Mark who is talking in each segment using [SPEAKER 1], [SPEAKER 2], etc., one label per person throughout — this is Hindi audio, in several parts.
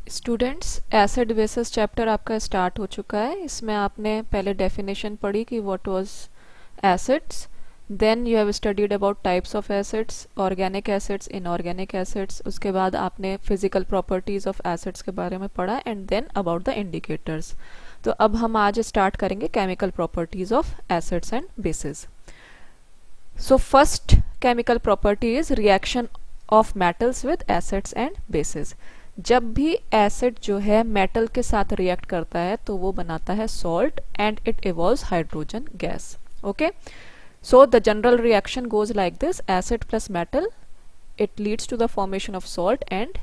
[SPEAKER 1] स्टूडेंट्स, एसिड बेसिस चैप्टर आपका स्टार्ट हो चुका है। इसमें आपने पहले डेफिनेशन पढ़ी कि what was acids, then you have studied about types of acids, organic acids, inorganic acids. उसके बाद आपने फिजिकल प्रॉपर्टीज ऑफ एसिड्स के बारे में पढ़ा and then about the indicators. तो अब हम आज स्टार्ट करेंगे chemical properties of acids and bases. So first chemical property is reaction of metals with acids and bases. जब भी एसिड जो है मेटल के साथ रिएक्ट करता है तो वो बनाता है salt and it evolves hydrogen gas. Okay, so the general reaction goes like this: acid plus metal, it leads to the formation of salt and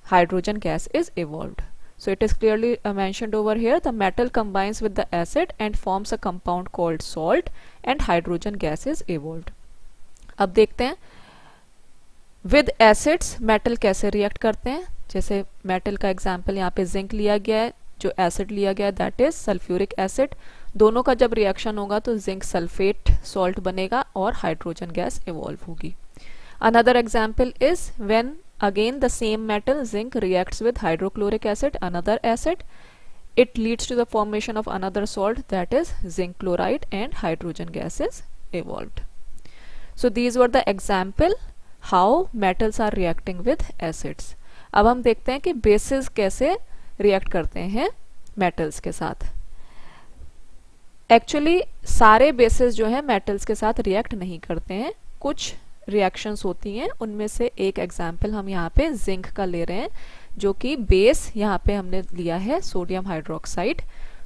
[SPEAKER 1] hydrogen gas is evolved. So it is clearly mentioned over here, the metal combines with the acid and forms a compound called salt and hydrogen gas is evolved. अब देखते हैं विद एसिड्स मेटल कैसे रिएक्ट करते हैं। जैसे मेटल का एग्जांपल यहाँ पे जिंक लिया गया है, जो एसिड लिया गया है दैट इज सल्फ्यूरिक एसिड। दोनों का जब रिएक्शन होगा तो जिंक सल्फेट सॉल्ट बनेगा और हाइड्रोजन गैस इवॉल्व होगी। Another example is when again the same metal zinc reacts with hydrochloric acid, another acid, it leads to the formation of another salt that is zinc chloride and hydrogen gas is evolved. So these were the example how metals are reacting with acids. अब हम देखते हैं कि bases कैसे react करते हैं metals के साथ। Actually सारे bases जो है metals के साथ react नहीं करते हैं, कुछ रिएक्शंस होती हैं। उनमें से एक एग्जाम्पल हम यहाँ पे जिंक का ले रहे हैं, जो कि बेस यहाँ पे हमने लिया है सोडियम हाइड्रोक्साइड।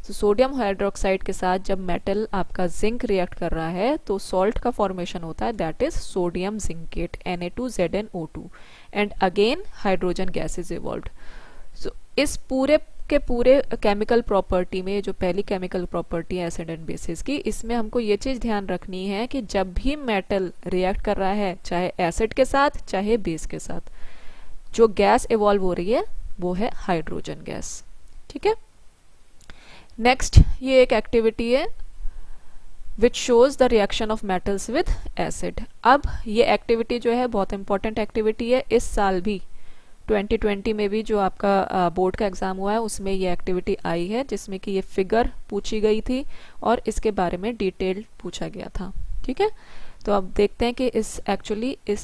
[SPEAKER 1] तो सोडियम हाइड्रोक्साइड के साथ जब मेटल आपका जिंक रिएक्ट कर रहा है तो सॉल्ट का फॉर्मेशन होता है that is sodium zincate Na2ZnO2 and again hydrogen gas is evolved. So इस पूरे के पूरे केमिकल प्रॉपर्टी में जो पहली केमिकल प्रॉपर्टी है एसिड एंड बेसिस की, इसमें हमको ये चीज ध्यान रखनी है कि जब भी मेटल रिएक्ट कर रहा है चाहे एसिड के साथ चाहे बेस के साथ, जो गैस इवॉल्व हो रही है वो है हाइड्रोजन गैस। ठीक है, नेक्स्ट ये एक एक्टिविटी है which shows the reaction of metals with acid. अब ये एक्टिविटी जो है बहुत इंपॉर्टेंट एक्टिविटी है। इस साल भी 2020 में भी जो आपका बोर्ड का एग्जाम हुआ है उसमें ये एक्टिविटी आई है, जिसमें कि ये फिगर पूछी गई थी और इसके बारे में डिटेल पूछा गया था। ठीक है, तो अब देखते हैं कि इस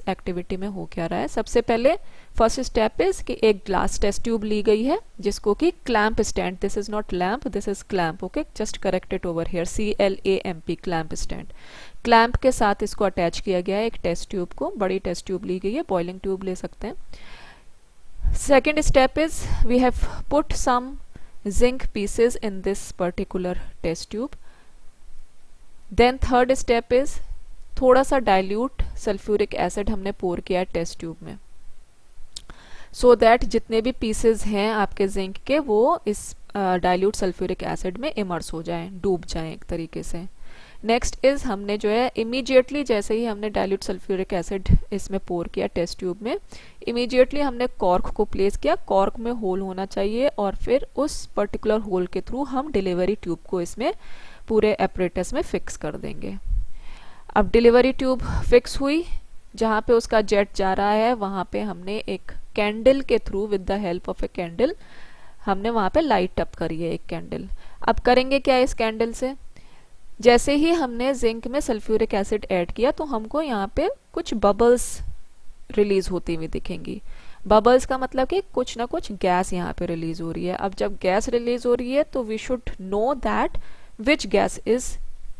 [SPEAKER 1] एक्टिविटी में हो क्या रहा है। सबसे पहले फर्स्ट स्टेप इज कि एक ग्लास टेस्ट ट्यूब ली गई है जिसको कि clamp stand, this is not lamp, this is clamp. Okay, just correct it over here, CLAMP, clamp stand. Clamp के साथ इसको अटैच किया गया है एक टेस्ट ट्यूब को, बड़ी टेस्ट ट्यूब ली गई है, बॉइलिंग ट्यूब ले सकते हैं। Second step is we have put some zinc pieces in this particular test tube. Then third step is थोड़ा सा dilute sulfuric acid हमने pour किया टेस्ट ट्यूब में, so that जितने भी pieces हैं आपके जिंक के वो इस dilute sulfuric acid में इमर्स हो जाएं, डूब जाएं एक तरीके से। नेक्स्ट इज हमने जो है इमीडिएटली जैसे ही हमने डाइल्यूट सल्फ्यूरिक एसिड इसमें पोर किया टेस्ट ट्यूब में, इमीडिएटली हमने कॉर्क को प्लेस किया। कॉर्क में होल होना चाहिए और फिर उस पर्टिकुलर होल के थ्रू हम डिलीवरी ट्यूब को इसमें पूरे एपरेटस में फिक्स कर देंगे। अब डिलीवरी ट्यूब फिक्स हुई, जहाँ पे उसका जेट जा रहा है वहाँ पे हमने एक कैंडल के through with the help of a candle हमने वहाँ पे लाइट अप करी है एक कैंडल। अब करेंगे क्या इस कैंडल से, जैसे ही हमने जिंक में सल्फ्यूरिक एसिड ऐड किया तो हमको यहाँ पे कुछ बबल्स रिलीज होती हुई दिखेंगी। बबल्स का मतलब कि कुछ ना कुछ गैस यहाँ पे रिलीज हो रही है। अब जब गैस रिलीज हो रही है तो we should know that which gas is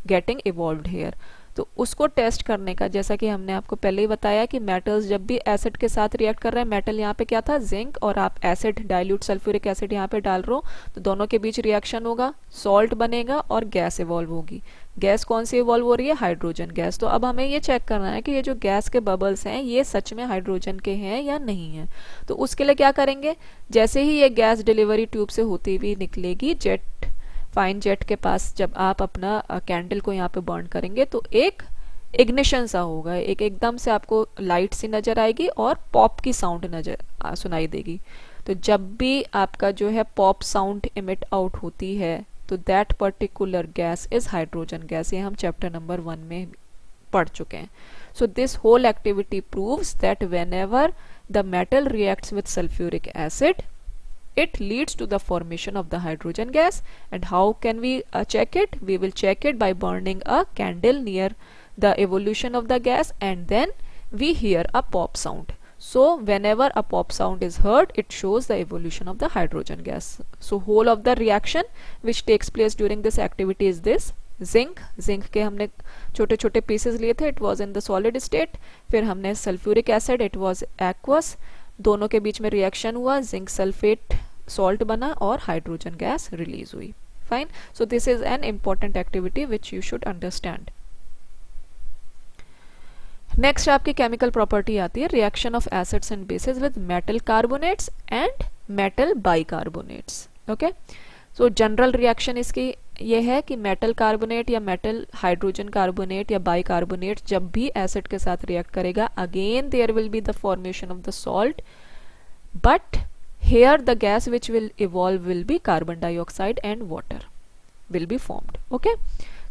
[SPEAKER 1] getting evolved here. तो उसको टेस्ट करने का, जैसा कि हमने आपको पहले ही बताया कि मेटल्स जब भी एसिड के साथ रिएक्ट कर रहे हैं, मेटल यहाँ पे क्या था जिंक, और आप एसिड डाइल्यूट सल्फ्यूरिक एसिड यहाँ पे डाल रहे हो तो दोनों के बीच रिएक्शन होगा, सॉल्ट बनेगा और गैस इवॉल्व होगी। गैस कौन सी इवॉल्व हो रही है, हाइड्रोजन गैस। तो अब हमें ये चेक करना है कि ये जो गैस के बबल्स हैं ये सच में हाइड्रोजन के हैं या नहीं है। तो उसके लिए क्या करेंगे, जैसे ही ये गैस डिलीवरी ट्यूब से होती हुई निकलेगी, जेट फाइन जेट के पास जब आप अपना कैंडल को यहाँ पे बर्न करेंगे तो एक इग्निशन सा होगा, एक एकदम से आपको लाइट सी नजर आएगी और पॉप की साउंड नजर सुनाई देगी। तो जब भी आपका जो है पॉप साउंड इमिट आउट होती है तो that particular gas is hydrogen gas. ये हम चैप्टर नंबर 1 में पढ़ चुके हैं। So this whole activity proves that whenever the metal reacts with sulphuric acid it leads to the formation of the hydrogen gas. And how can we check it? We will check it by burning a candle near the evolution of the gas, and then we hear a pop sound. So whenever a pop sound is heard, it shows the evolution of the hydrogen gas. So whole of the reaction which takes place during this activity is this. Zinc के हमने छोटे छोटे पीसेस लिए थे, it was in the solid state. फिर हमने sulphuric acid, it was aqueous. दोनों के बीच में रिएक्शन हुआ, जिंक सल्फेट सॉल्ट बना और हाइड्रोजन गैस रिलीज हुई. Fine. So this is an important activity which you should understand. Next आपकी केमिकल प्रॉपर्टी आती है reaction of acids and bases with metal carbonates and metal bicarbonates. Okay. So general reaction इसकी ये है कि मेटल कार्बोनेट या मेटल हाइड्रोजन कार्बोनेट या बाइकार्बोनेट जब भी एसिड के साथ रिएक्ट करेगा, again there will be the formation of the salt, but here the gas which will evolve will be carbon dioxide and water will be formed. Okay.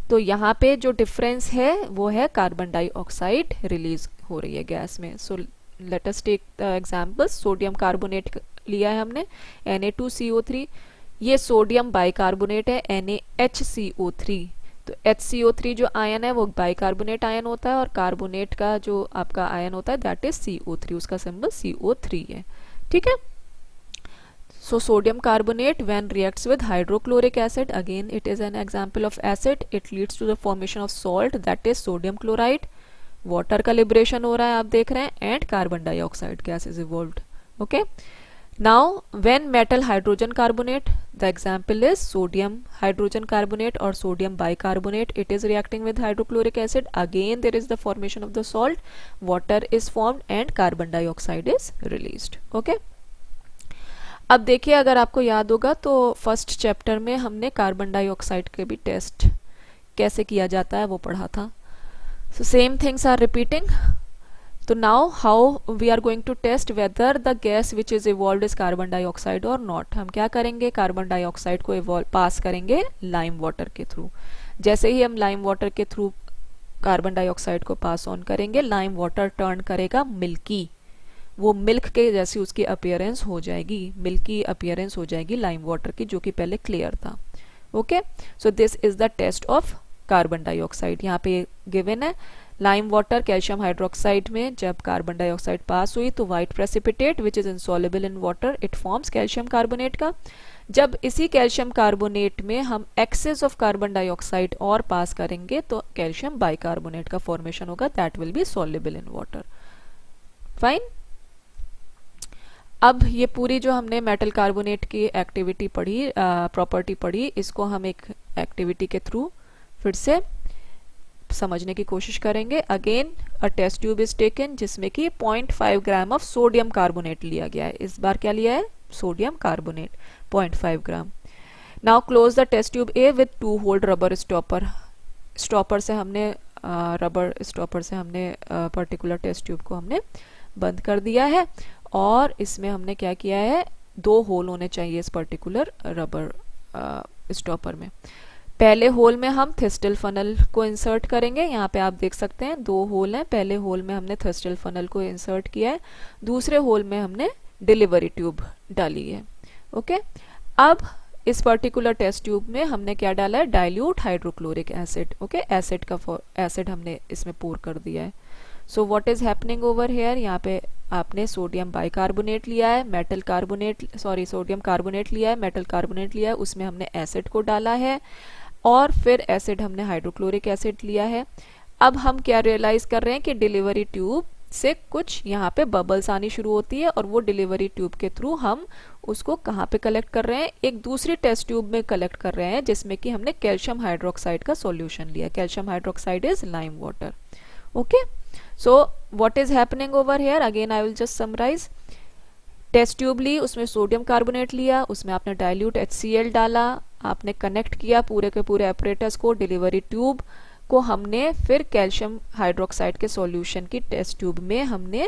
[SPEAKER 1] तो यहाँ पे जो डिफरेंस है वो है कार्बन डाइऑक्साइड रिलीज हो रही है गैस में. So let us take the examples. Sodium carbonate लिया है हमने, Na2CO3. ये सोडियम बाइकार्बोनेट है, NaHCO3. तो HCO3 जो आयन है वो बाइकार्बोनेट आयन होता है, और कार्बोनेट का जो आपका आयन होता है दैट इज CO3, उसका सिंबल CO3 है. ठीक है. So sodium carbonate when reacts with hydrochloric acid, again it is an example of acid, it leads to the formation of salt that is sodium chloride. Water का liberation हो रहा है आप देख रहे हैं, and carbon dioxide gas is evolved. Okay. Now when metal hydrogen carbonate, the example is sodium hydrogen carbonate or sodium bicarbonate, it is reacting with hydrochloric acid, again there is the formation of the salt, water is formed and carbon dioxide is released. Okay. अब देखिए, अगर आपको याद होगा तो फर्स्ट चैप्टर में हमने कार्बन डाइऑक्साइड के भी टेस्ट कैसे किया जाता है वो पढ़ा था. So same things are repeating. तो now how we are going to test whether the gas which is evolve is carbon dioxide और नॉट. हम क्या करेंगे, कार्बन डाइऑक्साइड को पास करेंगे लाइम वाटर के थ्रू. जैसे ही हम लाइम वाटर के थ्रू कार्बन डाइऑक्साइड को पास ऑन करेंगे, लाइम वाटर टर्न करेगा मिल्की. वो मिल्क के जैसी उसकी अपीयरेंस हो जाएगी, मिल्की अपीयरेंस हो जाएगी लाइम वाटर की, जो कि पहले क्लियर था. Okay. So this is the test of carbon dioxide. यहाँ पे गिवन है लाइम वाटर कैल्शियम हाइड्रोक्साइड में जब कार्बन डाइऑक्साइड पास हुई तो white precipitate which is insoluble in water, it forms calcium carbonate का. जब इसी कैल्शियम कार्बोनेट में हम एक्सेस ऑफ कार्बन डाइऑक्साइड और पास करेंगे तो कैल्शियम बाइकार्बोनेट का फॉर्मेशन होगा, that will be soluble in water. Fine. अब ये पूरी जो हमने मेटल कार्बोनेट की एक्टिविटी पढ़ी, प्रॉपर्टी पढ़ी, इसको हम एक एक्टिविटी के थ्रू फिर से समझने की कोशिश करेंगे. Again a test tube is taken जिसमें कि 0.5 ग्राम ऑफ सोडियम कार्बोनेट लिया गया है. इस बार क्या लिया है, sodium carbonate 0.5 gram. Now close the test tube a with 2 hold rubber stopper. Stopper से हमने रबर स्टॉपर से हमने पर्टिकुलर टेस्ट ट्यूब को हमने बंद कर दिया है, और इसमें हमने क्या किया है, 2 होल होने चाहिए इस पर्टिकुलर रबर स्टॉपर में. पहले होल में हम थिस्टल फनल को इंसर्ट करेंगे. यहाँ पे आप देख सकते हैं 2 होल हैं. पहले होल में हमने थिस्टल फनल को इंसर्ट किया है, दूसरे होल में हमने डिलीवरी ट्यूब डाली है. ओके. अब इस पर्टिकुलर टेस्ट ट्यूब में हमने क्या डाला है, dilute hydrochloric acid. Okay. Acid हमने इसमें पोर कर दिया है. So what is happening over here, यहाँ पे आपने सोडियम बाइकार्बोनेट लिया है, सोडियम कार्बोनेट लिया है, मेटल कार्बोनेट लिया है, उसमें हमने एसिड को डाला है, और फिर एसिड हमने हाइड्रोक्लोरिक एसिड लिया है. अब हम क्या रियलाइज कर रहे हैं कि डिलीवरी ट्यूब से कुछ यहाँ पे बबल्स आनी शुरू होती है, और वो डिलीवरी ट्यूब के थ्रू हम उसको कहाँ पे कलेक्ट कर रहे हैं, एक दूसरी टेस्ट ट्यूब में कलेक्ट कर रहे हैं जिसमें कि हमने कैल्शियम हाइड्रोक्साइड का सॉल्यूशन लिया. Calcium hydroxide is lime water. Okay. So what is happening over here, again I will just summarize. Test tube ली, उसमें सोडियम कार्बोनेट लिया, उसमें आपने डाइल्यूट HCl डाला, आपने कनेक्ट किया पूरे के पूरे एपरेटस को. डिलीवरी ट्यूब को हमने फिर कैल्शियम हाइड्रोक्साइड के सॉल्यूशन की टेस्ट ट्यूब में हमने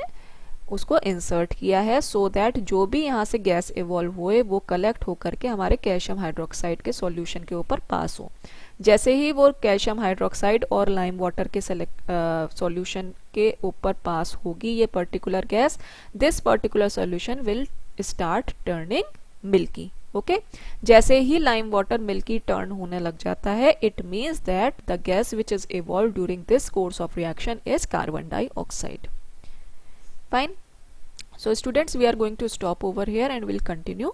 [SPEAKER 1] उसको इंसर्ट किया है, सो दैट जो भी यहाँ से गैस इवॉल्व हुए वो कलेक्ट होकर के हमारे कैल्शियम हाइड्रोक्साइड के सॉल्यूशन के ऊपर पास हो. जैसे ही वो कैल्शियम हाइड्रोक्साइड और लाइम वाटर के सॉल्यूशन के ऊपर पास होगी ये particular gas, this particular solution will start turning milky. Okay, जैसे ही लाइम वाटर मिल्की टर्न होने लग जाता है, it means that the gas which is evolve during this course of reaction is carbon dioxide. Fine. So students, we are going to stop over here and we'll continue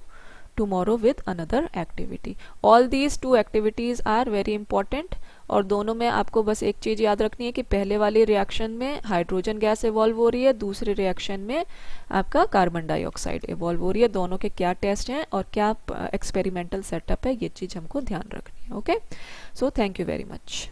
[SPEAKER 1] tomorrow with another activity. All these two activities are very important, और दोनों में आपको बस एक चीज़ याद रखनी है कि पहले वाली रिएक्शन में हाइड्रोजन गैस इवॉल्व हो रही है, दूसरी रिएक्शन में आपका कार्बन डाइऑक्साइड इवॉल्व हो रही है। दोनों के क्या टेस्ट हैं और क्या एक्सपेरिमेंटल सेटअप है, ये चीज़ हमको ध्यान रखनी है। Okay, so thank you very much.